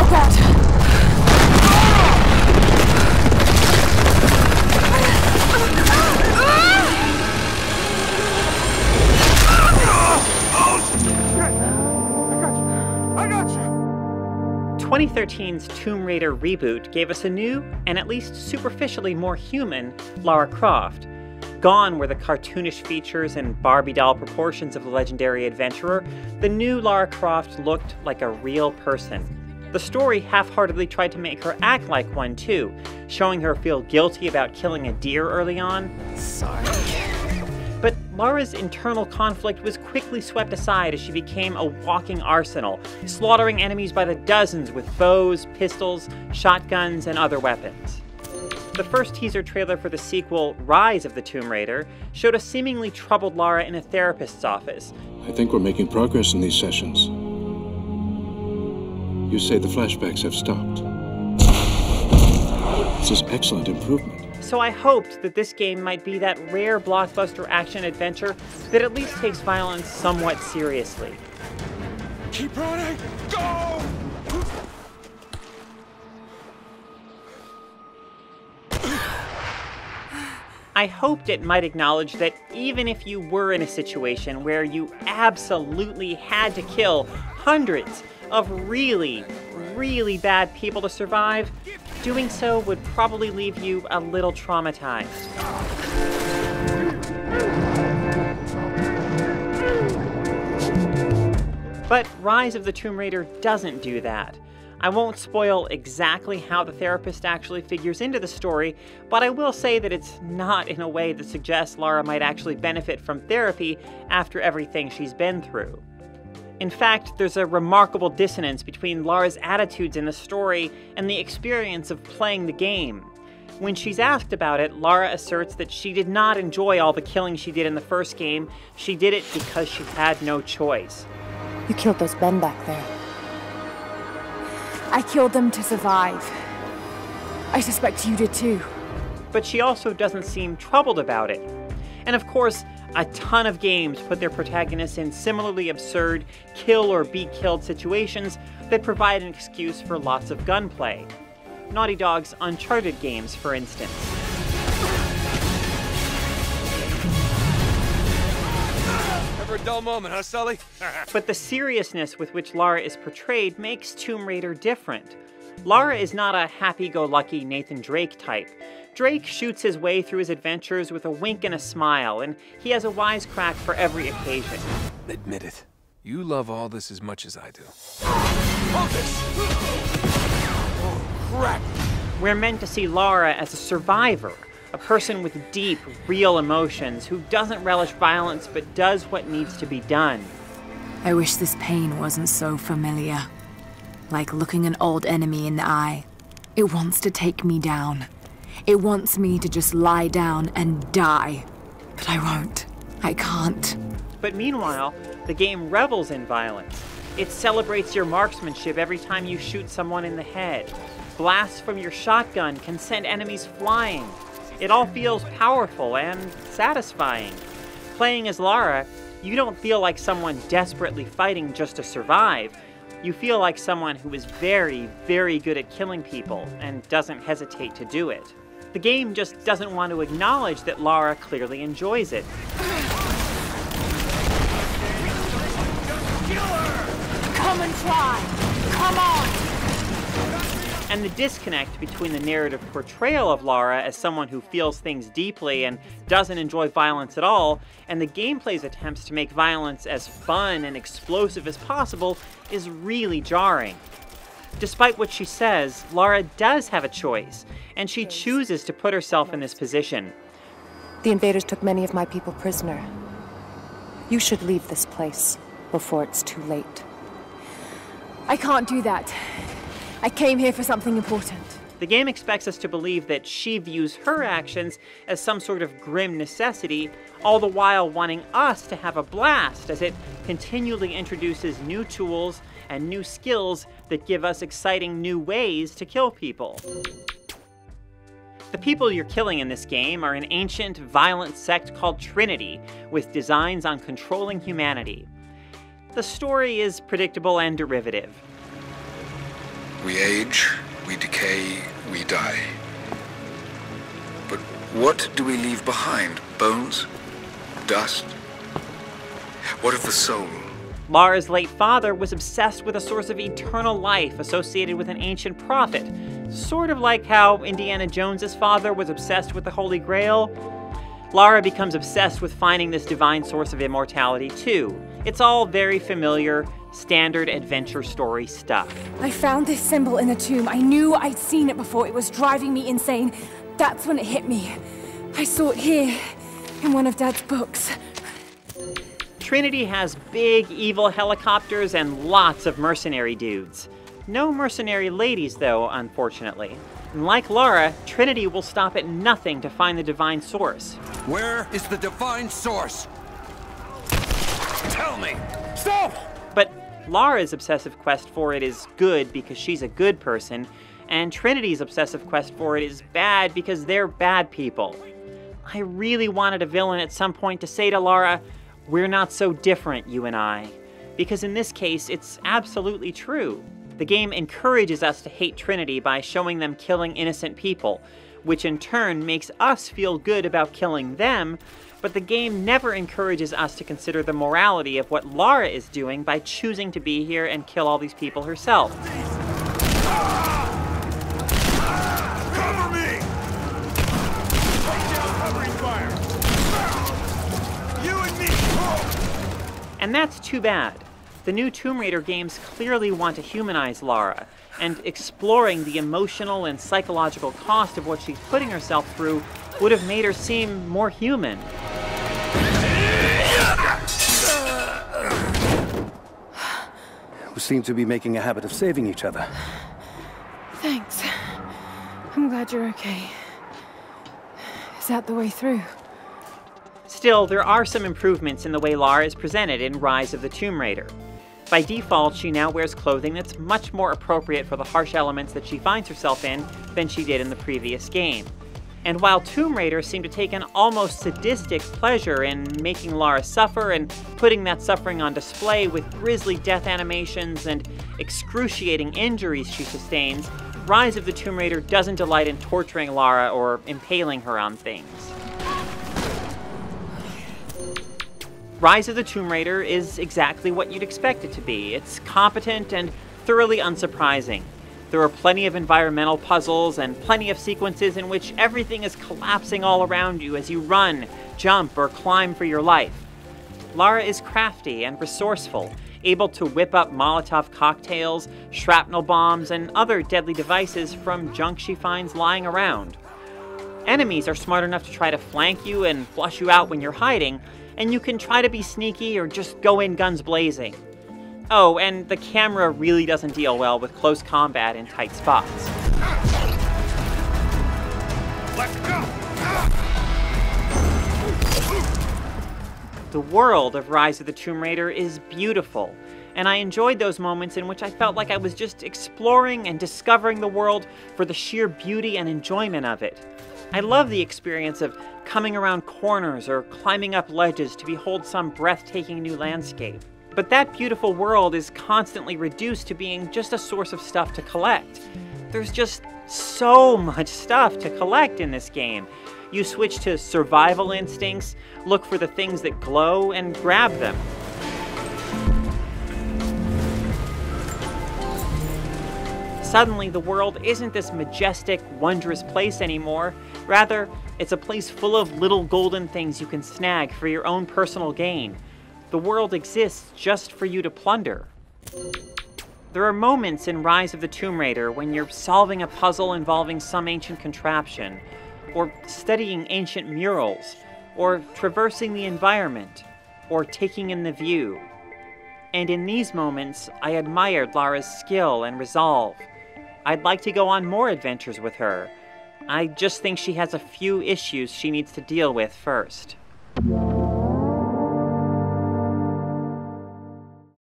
Oh god! 2013's Tomb Raider reboot gave us a new, and at least superficially more human, Lara Croft. Gone were the cartoonish features and Barbie doll proportions of the legendary adventurer, the new Lara Croft looked like a real person. The story half-heartedly tried to make her act like one too, showing her feel guilty about killing a deer early on. Sorry. But Lara's internal conflict was quickly swept aside as she became a walking arsenal, slaughtering enemies by the dozens with bows, pistols, shotguns, and other weapons. The first teaser trailer for the sequel, Rise of the Tomb Raider, showed a seemingly troubled Lara in a therapist's office. I think we're making progress in these sessions. You say the flashbacks have stopped. This is excellent improvement. So I hoped that this game might be that rare blockbuster action-adventure that at least takes violence somewhat seriously. Keep running! Go! I hoped it might acknowledge that even if you were in a situation where you absolutely had to kill hundreds of really, really bad people to survive, doing so would probably leave you a little traumatized. But Rise of the Tomb Raider doesn't do that. I won't spoil exactly how the therapist actually figures into the story, but I will say that it's not in a way that suggests Lara might actually benefit from therapy after everything she's been through. In fact, there's a remarkable dissonance between Lara's attitudes in the story and the experience of playing the game. When she's asked about it, Lara asserts that she did not enjoy all the killing she did in the first game. She did it because she had no choice. You killed those men back there. I killed them to survive. I suspect you did too. But she also doesn't seem troubled about it. And of course, a ton of games put their protagonists in similarly absurd kill or be killed situations that provide an excuse for lots of gunplay. Naughty Dog's Uncharted games, for instance. Ever a dull moment, huh, Sully? But the seriousness with which Lara is portrayed makes Tomb Raider different. Lara is not a happy-go-lucky Nathan Drake type. Drake shoots his way through his adventures with a wink and a smile, and he has a wisecrack for every occasion. Admit it. You love all this as much as I do. Hold this! Oh, crap! We're meant to see Lara as a survivor, a person with deep, real emotions who doesn't relish violence but does what needs to be done. I wish this pain wasn't so familiar. Like looking an old enemy in the eye. It wants to take me down. It wants me to just lie down and die. But I won't. I can't. But meanwhile, the game revels in violence. It celebrates your marksmanship every time you shoot someone in the head. Blasts from your shotgun can send enemies flying. It all feels powerful and satisfying. Playing as Lara, you don't feel like someone desperately fighting just to survive. You feel like someone who is very, very good at killing people and doesn't hesitate to do it. The game just doesn't want to acknowledge that Lara clearly enjoys it. Come and try! Come on! And the disconnect between the narrative portrayal of Lara as someone who feels things deeply and doesn't enjoy violence at all, and the gameplay's attempts to make violence as fun and explosive as possible is really jarring. Despite what she says, Lara does have a choice, and she chooses to put herself in this position. The invaders took many of my people prisoner. You should leave this place before it's too late. I can't do that. I came here for something important. The game expects us to believe that she views her actions as some sort of grim necessity, all the while wanting us to have a blast as it continually introduces new tools and new skills that give us exciting new ways to kill people. The people you're killing in this game are an ancient, violent sect called Trinity, with designs on controlling humanity. The story is predictable and derivative. We age, we decay, we die. But what do we leave behind? Bones? Dust? What of the soul? Lara's late father was obsessed with a source of eternal life associated with an ancient prophet, sort of like how Indiana Jones's father was obsessed with the Holy Grail. Lara becomes obsessed with finding this divine source of immortality too. It's all very familiar, standard adventure story stuff. I found this symbol in the tomb. I knew I'd seen it before. It was driving me insane. That's when it hit me. I saw it here, in one of Dad's books. Trinity has big, evil helicopters and lots of mercenary dudes. No mercenary ladies, though, unfortunately. And like Lara, Trinity will stop at nothing to find the divine source. Where is the divine source? Tell me! Stop! But Lara's obsessive quest for it is good because she's a good person, and Trinity's obsessive quest for it is bad because they're bad people. I really wanted a villain at some point to say to Lara, "We're not so different, you and I." Because in this case, it's absolutely true. The game encourages us to hate Trinity by showing them killing innocent people, which in turn makes us feel good about killing them, but the game never encourages us to consider the morality of what Lara is doing by choosing to be here and kill all these people herself. Cover me! Take down covering fire! You and me! And that's too bad. The new Tomb Raider games clearly want to humanize Lara, and exploring the emotional and psychological cost of what she's putting herself through would have made her seem more human. We seem to be making a habit of saving each other. Thanks. I'm glad you're okay. Is that the way through? Still, there are some improvements in the way Lara is presented in Rise of the Tomb Raider. By default, she now wears clothing that's much more appropriate for the harsh elements that she finds herself in than she did in the previous game. And while Tomb Raider seemed to take an almost sadistic pleasure in making Lara suffer and putting that suffering on display with grisly death animations and excruciating injuries she sustains, Rise of the Tomb Raider doesn't delight in torturing Lara or impaling her on things. Rise of the Tomb Raider is exactly what you'd expect it to be. It's competent and thoroughly unsurprising. There are plenty of environmental puzzles and plenty of sequences in which everything is collapsing all around you as you run, jump, or climb for your life. Lara is crafty and resourceful, able to whip up Molotov cocktails, shrapnel bombs, and other deadly devices from junk she finds lying around. Enemies are smart enough to try to flank you and flush you out when you're hiding, and you can try to be sneaky or just go in guns blazing. Oh, and the camera really doesn't deal well with close combat in tight spots. Let's go! The world of Rise of the Tomb Raider is beautiful, and I enjoyed those moments in which I felt like I was just exploring and discovering the world for the sheer beauty and enjoyment of it. I love the experience of coming around corners or climbing up ledges to behold some breathtaking new landscape. But that beautiful world is constantly reduced to being just a source of stuff to collect. There's just so much stuff to collect in this game. You switch to survival instincts, look for the things that glow, and grab them. Suddenly, the world isn't this majestic, wondrous place anymore. Rather, it's a place full of little golden things you can snag for your own personal gain. The world exists just for you to plunder. There are moments in Rise of the Tomb Raider when you're solving a puzzle involving some ancient contraption, or studying ancient murals, or traversing the environment, or taking in the view. And in these moments, I admired Lara's skill and resolve. I'd like to go on more adventures with her. I just think she has a few issues she needs to deal with first.